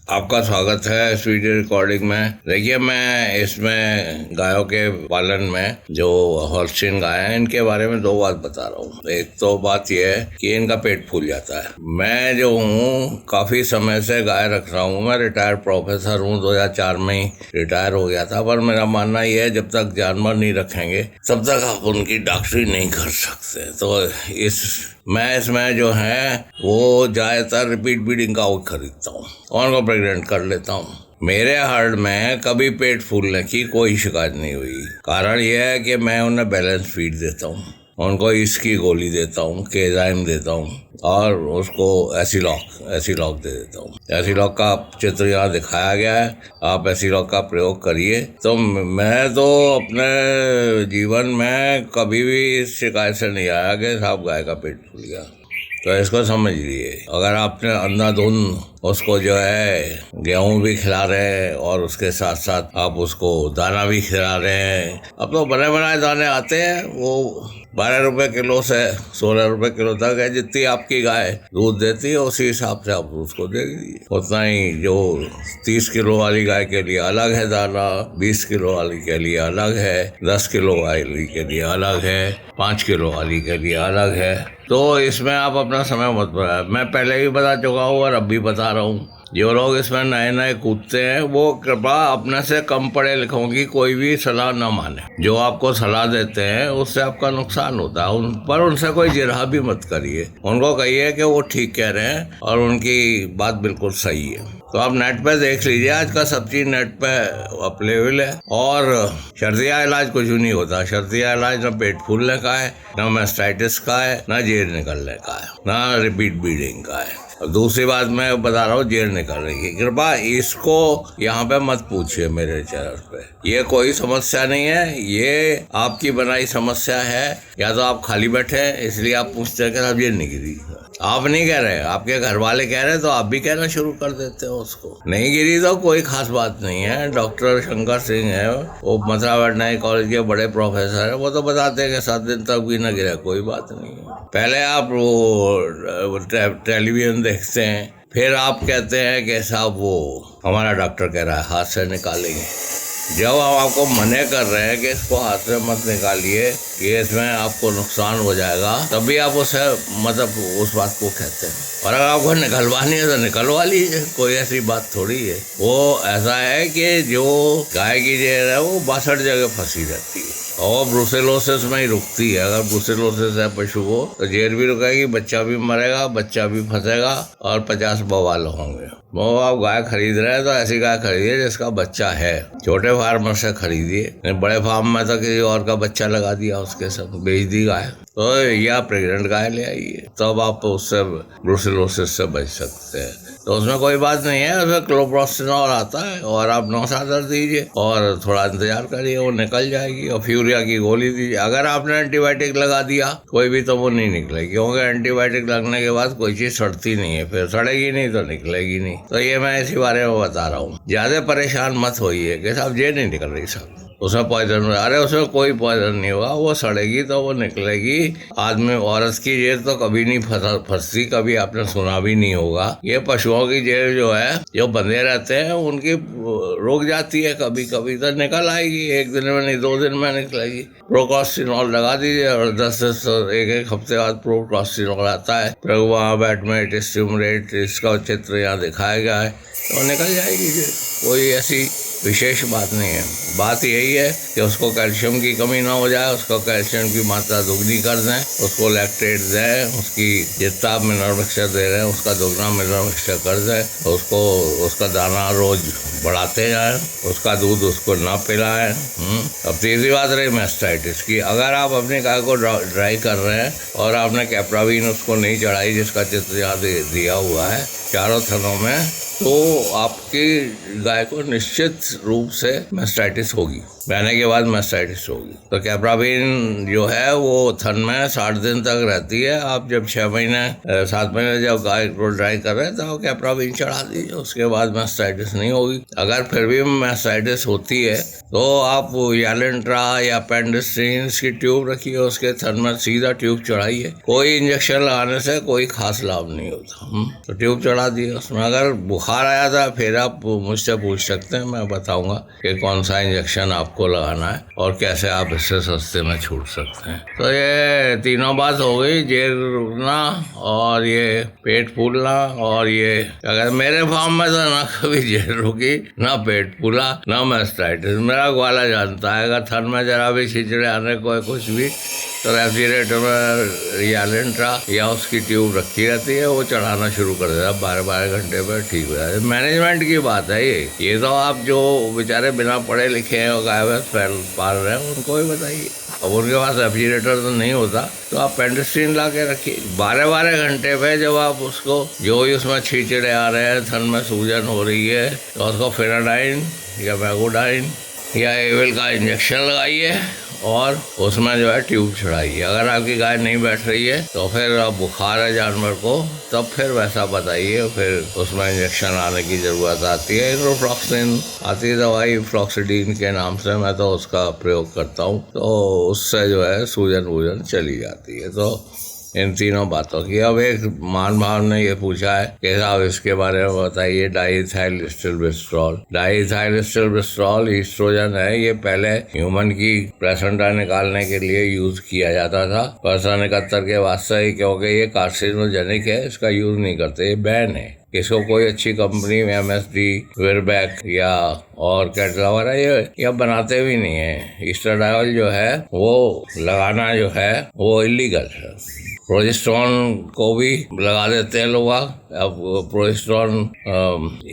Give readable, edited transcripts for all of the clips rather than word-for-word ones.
आपका स्वागत है इस वीडियो रिकॉर्डिंग में। देखिए, मैं इसमें गायों के पालन में जो हॉल्स्टीन गाय हैं इनके बारे में दो बात बता रहा हूँ। एक तो बात यह है कि इनका पेट फूल जाता है। मैं जो हूँ काफी समय से गाय रख रहा हूँ। मैं रिटायर्ड प्रोफेसर हूँ, 2004 में ही रिटायर हो गया था। पर मेरा मानना यह है जब तक जानवर नहीं रखेंगे तब तक आप उनकी डॉक्टरी नहीं कर सकते। तो मैं इसमें जो है वो ज्यादातर रिपीट ब्रीडिंग का खरीदता हूँ और उनको प्रेग्नेंट कर लेता हूँ। मेरे हर्ड में कभी पेट फूलने की कोई शिकायत नहीं हुई। कारण यह है कि मैं उन्हें बैलेंस फीड देता हूँ, उनको इसकी गोली देता हूँ, केजाइम देता हूँ और उसको एसिलॉक दे देता हूँ। एसिलॉक का चित्र यहाँ दिखाया गया है, आप एसिलॉक का प्रयोग करिए। तो मैं तो अपने जीवन में कभी भी इस शिकायत से नहीं आया कि साहब गाय का पेट फूल गया। तो इसको समझ लिए, अगर आपने अंधाधुंध उसको जो है गेहूं भी खिला रहे हैं और उसके साथ साथ आप उसको दाना भी खिला रहे हैं। अब तो बने बनाए दाने आते हैं, वो 12 रुपए किलो से 16 रुपए किलो तक है। जितनी आपकी गाय दूध देती है उसी हिसाब से आप उसको दे दीजिए। उतना ही जो 30 किलो वाली गाय के लिए अलग है दाना, 20 किलो वाली के लिए अलग है, 10 किलो वाली के लिए अलग है, 5 किलो वाली के लिए अलग है। तो इसमें आप अपना समय मत बढ़ाएं। मैं पहले भी बता चुका हूँ और अब भी बता रहा हूँ। जो लोग इसमें नए नए कूदते हैं वो कृपया अपने से कम पढ़े लिखों की कोई भी सलाह न माने। जो आपको सलाह देते हैं उससे आपका नुकसान होता है। उन पर उनसे कोई जिरह भी मत करिए। उनको कहिए कि वो ठीक कह रहे हैं और उनकी बात बिल्कुल सही है। तो आप नेट पे देख लीजिए, आज का सब चीज नेट पे अवेलेबल है। और शर्तिया इलाज कुछ नहीं होता। शर्तिया इलाज न पेट फूलने का है, न मैस्टाइटिस का है, न जेर निकलने का है, न रिपीट ब्लीडिंग का है। और दूसरी बात मैं बता रहा हूँ, जेर निकल रही है, कृपया इसको यहाँ पे मत पूछिए मेरे चैनल पे। ये कोई समस्या नहीं है, ये आपकी बनाई समस्या है। या तो आप खाली बैठे हैं इसलिए आप पूछते हैं कि साहब जेर नहीं गिरी। आप नहीं कह रहे, आपके घर वाले कह रहे तो आप भी कहना शुरू कर देते हो उसको। नहीं गिरी तो कोई खास बात नहीं है। डॉक्टर शंकर सिंह है, वो मथुरा वेटरनरी कॉलेज के बड़े प्रोफेसर है, वो तो बताते हैं कि 7 दिन तक भी न गिरा, कोई बात नहीं है। पहले आप वो टेलीविजन देखते हैं, फिर आप कहते हैं कि साहब वो हमारा डॉक्टर कह रहा है हाथ से निकालेंगे। जब हम आपको मने कर रहे हैं कि इसको हाथ से मत निकालिए, कि इसमें आपको नुकसान हो जाएगा, तभी आप उसे मतलब उस बात को कहते हैं। और अगर आपको निकलवानी है तो निकलवा लीजिए, कोई ऐसी बात थोड़ी है। वो ऐसा है कि जो गाय की जेर है वो 62 जगह फंसी रहती है और ब्रुसेलोसिस में ही रुकती है। अगर ब्रुसेलोसिस है पशु को तो जेर भी रुकेगी, बच्चा भी मरेगा, बच्चा भी फंसेगा और 50 बवाल होंगे। वो आप गाय खरीद रहे हैं तो ऐसी गाय खरीदिए जिसका बच्चा है। छोटे फार्मर से खरीदिए, बड़े फार्म में तो किसी और का बच्चा लगा दिया, उसके सब बेच दी गाय। तो या प्रेग्नेंट गाय ले आइए, तब आप उससे ब्रुसेलोसिस से बच सकते हैं। तो उसमें कोई बात नहीं है, उसमें क्लोप्रोस्टिनॉल आता है और आप 9 सादर दीजिए और थोड़ा इंतजार करिए, वो निकल जाएगी। और फ्यूरिया की गोली दीजिए। अगर आपने एंटीबायोटिक लगा दिया कोई भी तो वो नहीं निकलेगी, क्योंकि एंटीबायोटिक लगने के बाद कोई चीज सड़ती नहीं है, फिर सड़ेगी नहीं तो निकलेगी नहीं। तो ये मैं इसी बारे में बता रहा हूँ। ज्यादा परेशान मत होइए कि साहब ये नहीं निकल रही साहब, उसमें पॉइजन। अरे उसमें कोई पॉइजन नहीं होगा, वो सड़ेगी तो वो निकलेगी। आदमी औरत की जेर तो कभी नहीं फंसती, कभी आपने सुना भी नहीं होगा। ये पशुओं की जेर जो है, जो बंधे रहते हैं उनकी रुक जाती है, कभी कभी तो निकल आएगी। 1 दिन में नहीं 2 दिन में निकलेगी। प्रोक्रास्टिनॉल लगा दीजिए और 10 से 1 हफ्ते बाद प्रोक्रास्टिनॉल आता है, प्रेगुआमेट, स्टिमुलेट, इसका चित्र यहाँ दिखाया गया है, तो निकल जाएगी जेर। कोई ऐसी विशेष बात नहीं है। बात यही है कि उसको कैल्शियम की कमी ना हो जाए, उसको कैल्शियम की मात्रा दुगनी कर दें, उसको लैक्टेट दें, उसकी जितना आप मिनरल मिक्सचर दे रहे हैं उसका दुगना मिनरल मिक्सचर कर दें, उसको उसका दाना रोज बढ़ाते जाएं, उसका दूध उसको ना पिलाएं। अब तीसरी बात रही मैस्टाइटिस की। अगर आप अपनी गाय को ड्राई कर रहे हैं और आपने कैप्रावीन उसको नहीं चढ़ाई, जिसका चित्र यहाँ दिया हुआ है चारों थनों में, तो आपकी गाय को निश्चित रूप से मैस्टाइटिस होगी। बहने के बाद मास्टाइटिस होगी। तो कैप्राबिन जो है वो थन में 60 दिन तक रहती है। आप जब 6 महीने 7 महीने जब गाय को ड्राई कर रहे हैं तो कैप्राबिन चढ़ा दीजिए, उसके बाद मास्टाइटिस नहीं होगी। अगर फिर भी मास्टाइटिस होती है तो आप यालेंट्रा या पेंडिस्ट्रीन की ट्यूब रखिए, उसके थन में सीधा ट्यूब चढ़ाइए। कोई इंजेक्शन लगाने से कोई खास लाभ नहीं होता। तो ट्यूब चढ़ा दिए उसमें। अगर बुखार आया था फिर आप मुझसे पूछ सकते हैं, मैं बताऊंगा कि कौन सा इंजेक्शन आपको लगाना है और कैसे आप इससे सस्ते में छूट सकते हैं। तो ये तीनों बात हो गई, जेल रुकना और ये पेट फूलना और ये। अगर मेरे फार्म में तो ना कभी जेल रुकी, ना पेट फूला, ना मास्टाइटिस। मेरा ग्वाला जानता है अगर थन में जरा भी छिचड़े आने को कुछ भी तो रेफ्रिजरेटर में यालेंट्रा या उसकी ट्यूब रखी रहती है, वो चढ़ाना शुरू कर देता है। 12-12 घंटे पर ठीक हो जाता है। मैनेजमेंट की बात है ये तो आप जो बेचारे बिना पढ़े लिखे हैं और गाय भैंस पाल रहे हैं उनको ही बताइए। अब उनके पास रेफ्रिजरेटर तो नहीं होता तो आप पेंडिस्ट्रीन ला के रखिए। 12-12 घंटे पे जब आप उसको जो भी उसमें छींचड़े आ रहे हैं, थन में सूजन हो रही है, तो उसको फेनाडाइन या मैगोडाइन या एविल का इंजेक्शन लगाइए और उसमें जो है ट्यूब चढ़ाइए। अगर आपकी गाय नहीं बैठ रही है तो फिर आप बुखार है जानवर को, तब फिर वैसा बताइए, फिर उसमें इंजेक्शन आने की ज़रूरत आती है। इंट्रोफ्लॉक्सिन आती है दवाई, फ्लॉक्सिडीन के नाम से, मैं तो उसका प्रयोग करता हूँ, तो उससे जो है सूजन वूजन चली जाती है। तो इन तीनों बातों की। अब एक मान भाव ने ये पूछा है कि साहब इसके बारे में बताइए, डाईइथाइलस्टिल्बेस्ट्रॉल। डाईइथाइलस्टिल्बेस्ट्रॉल ईस्ट्रोजन है। ये पहले ह्यूमन की प्लेसेंटा निकालने के लिए यूज किया जाता था 1971 के बाद से, क्योंकि ये कार्सिनोजेनिक है, इसका यूज नहीं करते, ये बैन है। इसको कोई अच्छी कंपनी में MSD, विरबैक या और कैटलावर है ये बनाते भी नहीं है। ईस्ट्राडायोल जो है वो लगाना जो है वो इलीगल है। प्रोजेस्टेरॉन को भी लगा देते हैं लोग। अब प्रोजेस्टेरॉन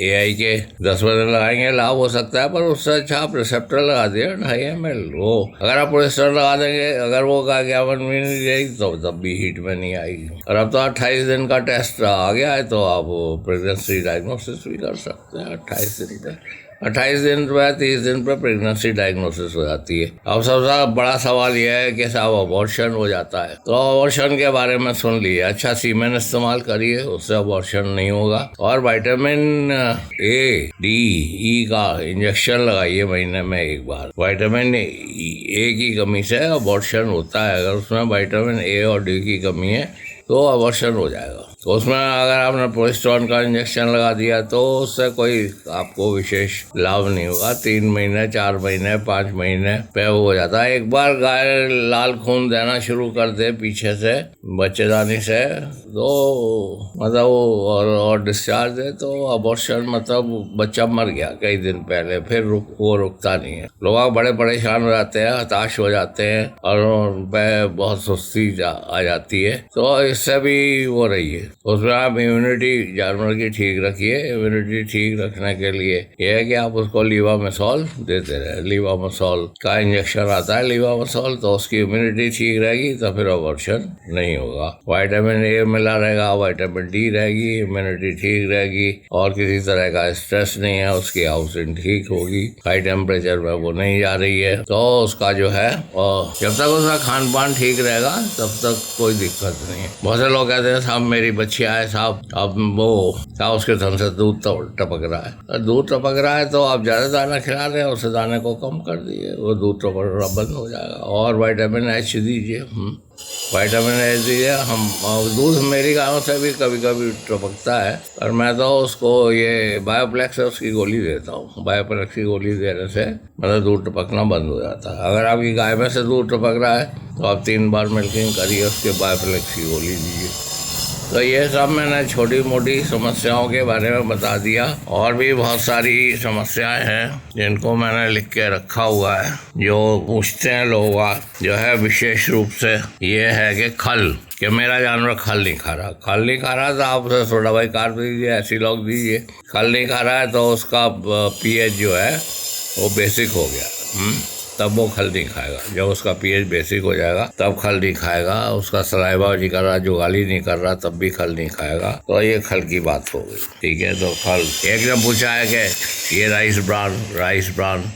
AI के 10 महीने लगाएंगे, लाभ हो सकता है, पर उससे अच्छा आप रिसेप्टर लगा दिए 2.5 ml। वो अगर आप प्रोजेस्टेरॉन लगा देंगे, अगर वो 51 मिनट नहीं रहेगी तो तब भी हीट में नहीं आएगी। और अब तो 28 दिन का टेस्ट आ गया है, तो आप प्रेगनेंसी डायग्नोसिस भी कर सकते हैं 28 दिन पे। 28 दिन पर 30 दिन पर प्रेगनेंसी डायग्नोसिस हो जाती है। अब सबसे बड़ा सवाल यह है कि साहब अबॉर्शन हो जाता है, तो अबॉर्शन के बारे में सुन लिए। अच्छा, सीमेन इस्तेमाल करिए, उससे अबॉर्शन नहीं होगा। और विटामिन A-D-E का इंजेक्शन लगाइए महीने में एक बार। विटामिन A की कमी से अबॉर्शन होता है। अगर उसमें विटामिन A और D की कमी है तो अबॉर्शन हो जाएगा। तो उसमें अगर आपने प्रोजेस्टेरॉन का इंजेक्शन लगा दिया तो उससे कोई आपको विशेष लाभ नहीं होगा। 3 महीने, 4 महीने, 5 महीने पे हो जाता है। एक बार गाय लाल खून देना शुरू कर दे पीछे से बच्चेदानी से, तो मतलब और डिस्चार्ज दे, तो अबॉर्शन मतलब बच्चा मर गया कई दिन पहले, फिर वो रुकता नहीं है। लोग बड़े परेशान हो जाते हैं, हताश हो जाते हैं और उन पर बहुत सुस्ती आ जाती है। तो इससे भी वो रही है। उसमें आप इम्यूनिटी जानवर की ठीक रखिए। इम्यूनिटी ठीक रखने के लिए यह है कि आप उसको लीवामेसॉल देते रहे। लीवामेसॉल का इंजेक्शन आता है, लीवामेसॉल, तो उसकी इम्यूनिटी ठीक रहेगी तो फिर अबॉर्शन नहीं होगा। विटामिन A मिला रहेगा, विटामिन D रहेगी, इम्यूनिटी ठीक रहेगी और किसी तरह का स्ट्रेस नहीं है, उसकी हाउसिंग ठीक होगी, हाई टेम्परेचर में वो नहीं जा रही है, तो उसका जो है और जब तक उसका खान पान ठीक रहेगा तब तक कोई दिक्कत नहीं है। बहुत से लोग कहते हैं साहब मेरी बच्चियाँ है साहब, अब वो साहब उसके थन से दूध तो टपक रहा है। दूध टपक रहा है तो आप ज़्यादा दाना खिला रहे हैं, उस दाने को कम कर दिए, वो दूध टपकना बंद हो जाएगा। और विटामिन H दीजिए, विटामिन H दीजिए। हम दूध मेरी गायों से भी कभी कभी टपकता है, पर मैं तो उसको ये बायोप्लेक्स है उसकी गोली देता हूँ। बायोप्लेक्स की गोली देने से मतलब दूध टपकना बंद हो जाता है। अगर आपकी गाय में से दूध टपक रहा है तो आप 3 बार मिल्किंग करिए, उसके बायोप्लेक्स की गोली दीजिए। तो ये सब मैंने छोटी मोटी समस्याओं के बारे में बता दिया। और भी बहुत सारी समस्याएं हैं जिनको मैंने लिख के रखा हुआ है, जो पूछते हैं लोग जो है विशेष रूप से ये है कि खल, कि मेरा जानवर खल नहीं खा रहा। खल नहीं खा रहा तो आप उसे सोडा बाइकार्ब दीजिए, एसिलॉक दीजिए। खल नहीं खा रहा है तो उसका pH जो है वो बेसिक हो गया। तब वो खल नहीं खाएगा। जब उसका पीएच बेसिक हो जाएगा तब खल नहीं खाएगा। उसका सलाइवा नहीं कर रहा, जुगाली नहीं कर रहा, तब भी खल नहीं खाएगा। तो ये खल की बात हो गई, ठीक है। तो खल एक ने पूछा है कि ये राइस ब्रान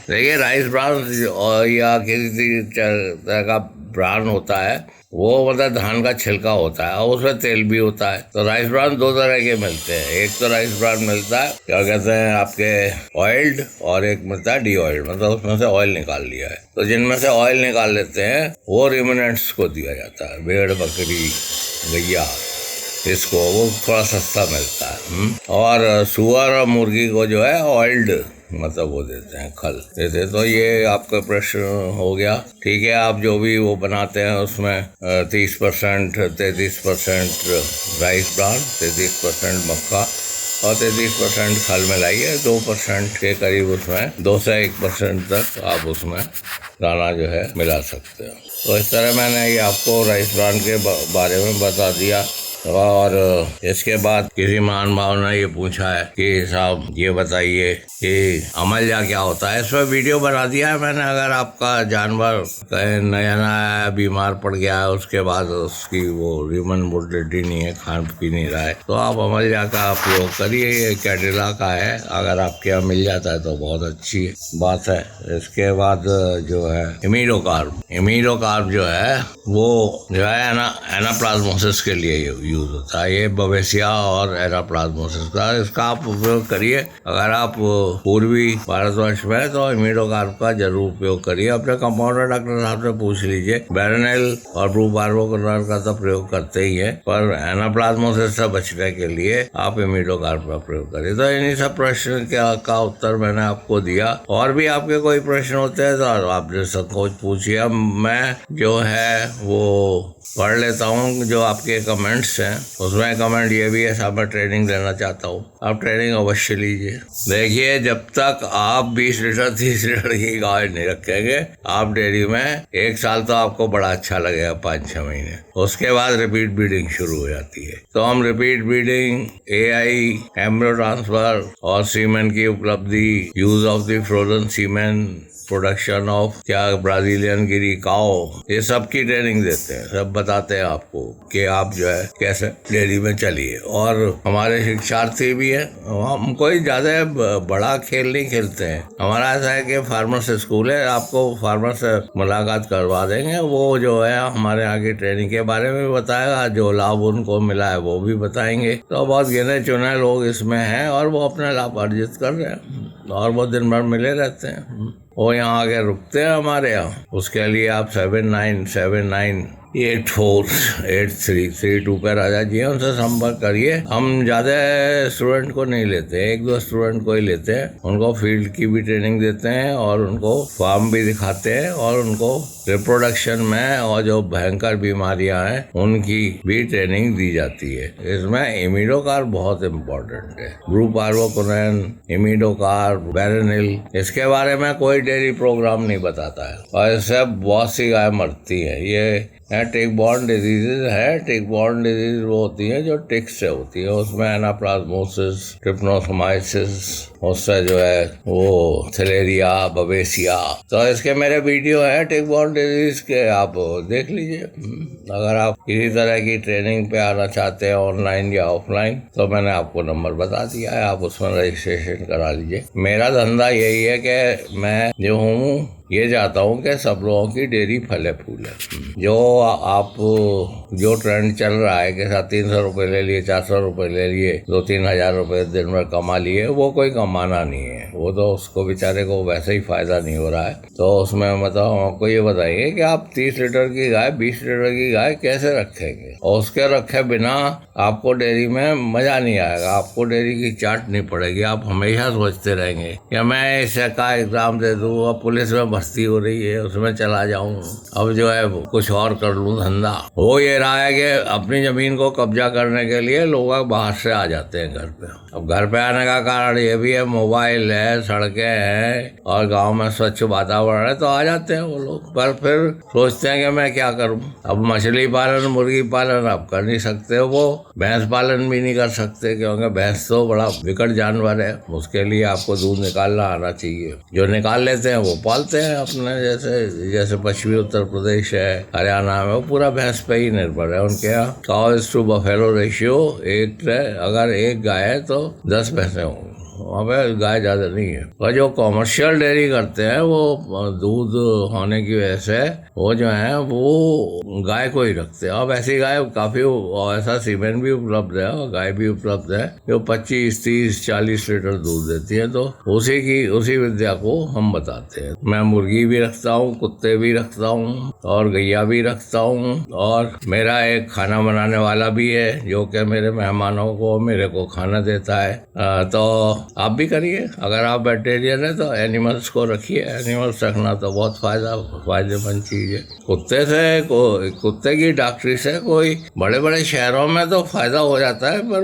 देखिए, राइस ब्रान और या किसी तरह का ब्रान होता है, वो मतलब धान का छिलका होता है और उसमें तेल भी होता है। तो राइस ब्रान दो तरह के मिलते हैं। एक तो राइस ब्रान मिलता है क्या कहते हैं आपके ऑयल्ड, और एक मिलता है डी ऑयल्ड, मतलब उसमें से ऑयल निकाल लिया है। तो जिनमें से ऑयल निकाल लेते हैं वो रिमिनेंट्स को दिया जाता है, भेड़ बकरी गैया, इसको वो थोड़ा सस्ता मिलता है। और सुअर और मुर्गी को जो है ऑयल्ड मतलब वो देते हैं, खल देते। तो ये आपका प्रश्न हो गया, ठीक है। आप जो भी वो बनाते हैं उसमें 30% 33% राइस ब्रान, 33% मक्का और 33% खल मिलाइए। 2% के करीब उसमें 2 से 1% तक आप उसमें दाना जो है मिला सकते हो। तो इस तरह मैंने ये आपको राइस ब्रान के बारे में बता दिया। और इसके बाद किसी महानुभाव ने ये पूछा है कि साहब ये बताइए कि अमल्या क्या होता है। इस पर वीडियो बना दिया है मैंने। अगर आपका जानवर नया बीमार पड़ गया है, उसके बाद उसकी वो ह्यूमन मोर्टेलिटी नहीं है, खान पी नहीं रहा है, तो आप अमल्या का प्रयोग करिए। ये कैडिला का है, अगर आपके यहाँ मिल जाता है तो बहुत अच्छी बात है। इसके बाद जो है इमिडोकार्ब जो है वो जो है एनाप्लाज्मोसिस के लिए यूज होता है। ये बवेसिया और एनाप्लाज्मोसिस का, इसका आप उपयोग करिए। अगर आप पूर्वी भारतवर्ष में तो इमिडोकार्ब का जरूर उपयोग करिए। अपने कंपाउंडर डॉक्टर साहब से पूछ लीजिए। बैरनेल और ब्रूबार्बोकनर का तो प्रयोग करते ही है, पर एनाप्लाज्मोसिस से बचने के लिए आप इमिडोकार्ब का प्रयोग करिए। तो इन्हीं सब प्रश्न का उत्तर मैंने आपको दिया। और भी आपके कोई प्रश्न होते हैं तो आप संकोच पूछिए। अब मैं जो है वो पढ़ लेता हूँ जो आपके कमेंट्स हैं। उसमें कमेंट ये भी है, साहब मैं ट्रेनिंग लेना चाहता हूँ। आप ट्रेनिंग अवश्य लीजिए। देखिए, जब तक आप 20 लीटर 30 लीटर की गाय नहीं रखेंगे आप डेयरी में, 1 साल तो आपको बड़ा अच्छा लगेगा, 5-6 महीने। उसके बाद रिपीट ब्रीडिंग शुरू हो जाती है। तो हम repeat breeding, AI, embryo transfer और सीमेन की उपलब्धि, use of the frozen semen, production of क्या ब्राजीलियन गिरी काओ, ये सब की ट्रेनिंग देते हैं, सब बताते हैं आपको कि आप जो है कैसे डेयरी में चलिए। और हमारे शिक्षार्थी भी है, हम कोई ज्यादा बड़ा खेल नहीं खेलते हैं। हमारा ऐसा है कि फार्मर से स्कूल है, आपको फार्मर से मुलाकात करवा देंगे। वो जो है हमारे यहाँ की ट्रेनिंग के बारे में बताएगा, जो लाभ उनको मिला है वो भी बताएंगे। तो बहुत गिने चुने लोग इसमें हैं और वो अपने लाभ अर्जित कर रहे हैं और वो दिन भर मिले रहते हैं। वो यहाँ आके रुकते हैं हमारे यहाँ। उसके लिए आप 7979848332 पे राजा जी हैं, उनसे संपर्क करिए। हम ज़्यादा स्टूडेंट को नहीं लेते, 1-2 स्टूडेंट को ही लेते हैं। उनको फील्ड की भी ट्रेनिंग देते हैं और उनको फार्म भी दिखाते हैं और उनको रिप्रोडक्शन में और जो भयंकर बीमारियां हैं उनकी भी ट्रेनिंग दी जाती है। इसमें इमिडोकार्ब बहुत इम्पोर्टेंट है। ब्रूबार्बोकनर, इमिडोकार्ब, बैरनेल, इसके बारे में कोई डेयरी प्रोग्राम नहीं बताता है और इससे बहुत सी गाय मरती हैं। ये टिक बॉर्न डिजीजेज है। टिक बॉर्न डिजीज वो होती है जो टिक से होती है, उसमें एनाप्लाज्मोसिस, ट्रिप्नोसोमाइसिस, उससे जो है वो थैलेरिया, बवेसिया। तो इसके मेरे वीडियो है टिक बॉर्न डिजीज के, आप देख लीजिए। अगर आप किसी तरह की ट्रेनिंग पे आना चाहते हैं ऑनलाइन या ऑफलाइन, तो मैंने आपको नंबर बता दिया है, आप उसमें रजिस्ट्रेशन करा लीजिए। मेरा धंधा यही है कि मैं जो हूँ ये चाहता हूँ कि सब लोगों की डेयरी फले फूले। जो आप जो ट्रेंड चल रहा है कि 300 रुपये ले लिए, 400 रुपये ले लिए, 2-3 हजार रुपये दिन में कमा लिए, वो कोई कमाना नहीं है। वो तो उसको बेचारे को वैसे ही फायदा नहीं हो रहा है। तो उसमें मतलब आपको ये बताइए कि आप 30 लीटर की गाय, 20 लीटर की गाय कैसे रखेंगे, और उसके रखे बिना आपको डेयरी में मजा नहीं आएगा, आपको डेयरी की चाटनी पड़ेगी। आप हमेशा सोचते रहेंगे कि मैं इसका का एग्जाम दे दूँ, अब पुलिस में भर्ती हो रही है उसमें चला जाऊं, अब जो है कुछ और कर लूं धंधा। वो ये रहा है कि अपनी जमीन को कब्जा करने के लिए लोग बाहर से आ जाते हैं घर पे। अब घर पे आने का कारण ये भी है, मोबाइल है, सड़कें हैं और गांव में स्वच्छ वातावरण है, तो आ जाते हैं वो लोग। पर फिर सोचते हैं कि मैं क्या करूं। अब मछली पालन, मुर्गी पालन आप कर नहीं सकते, वो भैंस पालन भी नहीं कर सकते, क्योंकि भैंस तो बड़ा विकट जानवर है, उसके लिए आपको दूध निकालना आना चाहिए। जो निकाल लेते हैं वो पालते हैं अपने, जैसे पश्चिमी उत्तर प्रदेश है, हरियाणा में, वो पूरा भैंस पे ही निर्भर है। उनके यहाँ काउस टू बफेलो रेशियो अगर एक गाय है तो 10 भैंसें होंगी, वहाँ पे गाय ज़्यादा नहीं है। और जो कॉमर्शियल डेयरी करते हैं वो दूध होने की वजह से वो जो है वो गाय को ही रखते हैं। अब ऐसी गाय काफ़ी, ऐसा सीमेंट भी उपलब्ध है और गाय भी उपलब्ध है जो 25, 30, 40 लीटर दूध देती है। तो उसी विद्या को हम बताते हैं। मैं मुर्गी भी रखता हूँ, कुत्ते भी रखता हूँ और गैया भी रखता हूँ, और मेरा एक खाना बनाने वाला भी है जो कि मेरे मेहमानों को मेरे को खाना देता है। तो आप भी करिए। अगर आप वेजिटेरियन है तो एनिमल्स को रखिए। एनिमल्स रखना तो बहुत फायदेमंद चीज़ है। कुत्ते की डॉक्टरी से कोई बड़े बड़े शहरों में तो फायदा हो जाता है, पर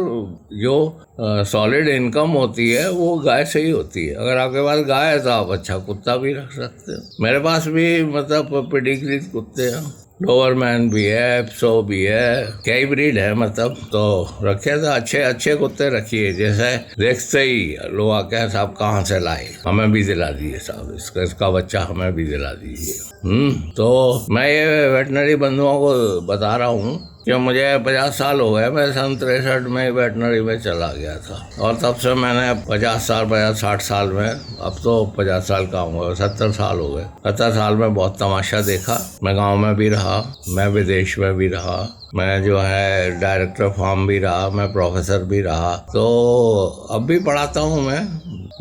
जो सॉलिड इनकम होती है वो गाय से ही होती है। अगर आपके पास गाय है तो आप अच्छा कुत्ता भी रख सकते हो। मेरे पास भी मतलब पेडिग्री कुत्ते हैं, डोबरमैन भी है, एप्सो भी है, कई ब्रीड है मतलब। तो रखे तो अच्छे कुत्ते रखिए, जैसे देखते ही लोग आके साहब कहाँ से लाए, हमें भी दिला दीजिए साहब, इसका बच्चा हमें भी दिला दीजिए। तो मैं ये वेटनरी बंधुओं को बता रहा हूँ कि मुझे 50 साल हो गए। मैं सन 63 में वेटनरी में चला गया था, और तब से मैंने 60 साल में, अब तो 50 साल का हूँ, 70 साल हो गए। 70 साल में बहुत तमाशा देखा। मैं गांव में भी रहा, मैं विदेश में भी रहा, मैं जो है डायरेक्टर फार्म भी रहा, मैं प्रोफेसर भी रहा। तो अब भी पढ़ाता हूँ, मैं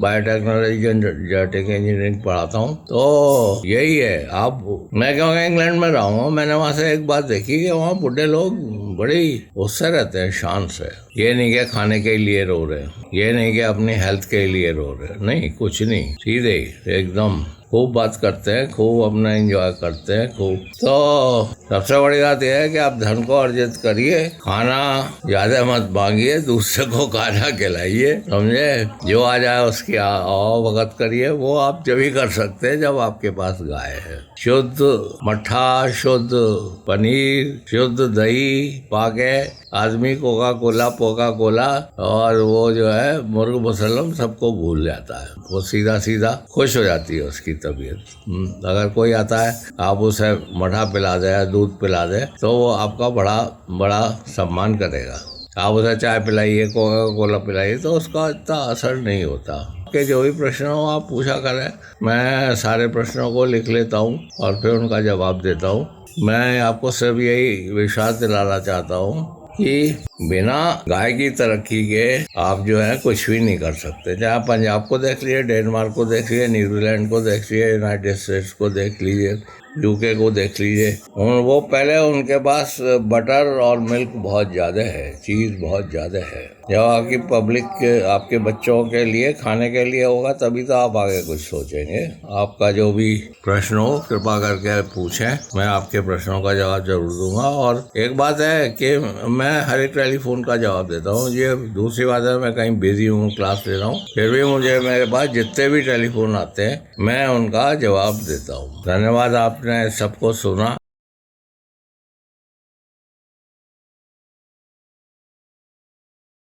बायोटेक्नोलॉजी एंड जेनेटिक इंजीनियरिंग पढ़ाता हूँ। तो यही है। मैं क्योंकि इंग्लैंड में रहा हूँ, मैंने वहाँ से एक बात देखी कि वहाँ बुढ़े लोग बड़ी उससे रहते हैं, शान से। ये नहीं कि खाने के लिए रो रहे हैं, ये नहीं कि अपनी हेल्थ के लिए रो रहे हैं, नहीं, कुछ नहीं, सीधे एकदम खूब बात करते हैं, खूब अपना एंजॉय करते हैं खूब। तो सबसे बड़ी बात यह है कि आप धन को अर्जित करिए, खाना ज्यादा मत मांगिए, दूसरे को खाना खिलाइए, समझे। जो आ जाए उसकी भगत करिए। वो आप जब ही कर सकते हैं जब आपके पास गाय है। शुद्ध मट्ठा, शुद्ध पनीर, शुद्ध दही पाके आदमी कोका कोला और वो जो है मुर्ग मुसल्लम सबको भूल जाता है। वो सीधा खुश हो जाती है उसकी तबीयत। अगर कोई आता है आप उसे मठा पिला दे, दूध पिला दे, तो वो आपका बड़ा सम्मान करेगा। आप उसे चाय पिलाइए, कोका कोला पिलाइए, तो उसका इतना असर नहीं होता। के जो भी प्रश्न हो आप पूछा करें, मैं सारे प्रश्नों को लिख लेता हूँ और फिर उनका जवाब देता हूँ। मैं आपको सिर्फ यही विश्वास दिलाना चाहता हूँ कि बिना गाय की तरक्की के आप जो है कुछ भी नहीं कर सकते। चाहे आप पंजाब को देख लीजिए, डेनमार्क को देख लीजिए, न्यूजीलैंड को देख लीजिए, यूनाइटेड स्टेट्स को देख लीजिए, यूके को देख लीजिए। वो पहले उनके पास बटर और मिल्क बहुत ज़्यादा है, चीज़ बहुत ज़्यादा है। जब आपकी पब्लिक आपके बच्चों के लिए खाने के लिए होगा तभी तो आप आगे कुछ सोचेंगे। आपका जो भी प्रश्न हो कृपा करके पूछें, मैं आपके प्रश्नों का जवाब जरूर दूंगा। और एक बात है कि मैं हर एक टेलीफोन का जवाब देता हूँ। ये दूसरी बात है, मैं कहीं बिजी हूँ, क्लास ले रहा हूँ, फिर भी मेरे पास जितने भी टेलीफोन आते हैं मैं उनका जवाब देता हूँ। धन्यवाद, आपने सबको सुना।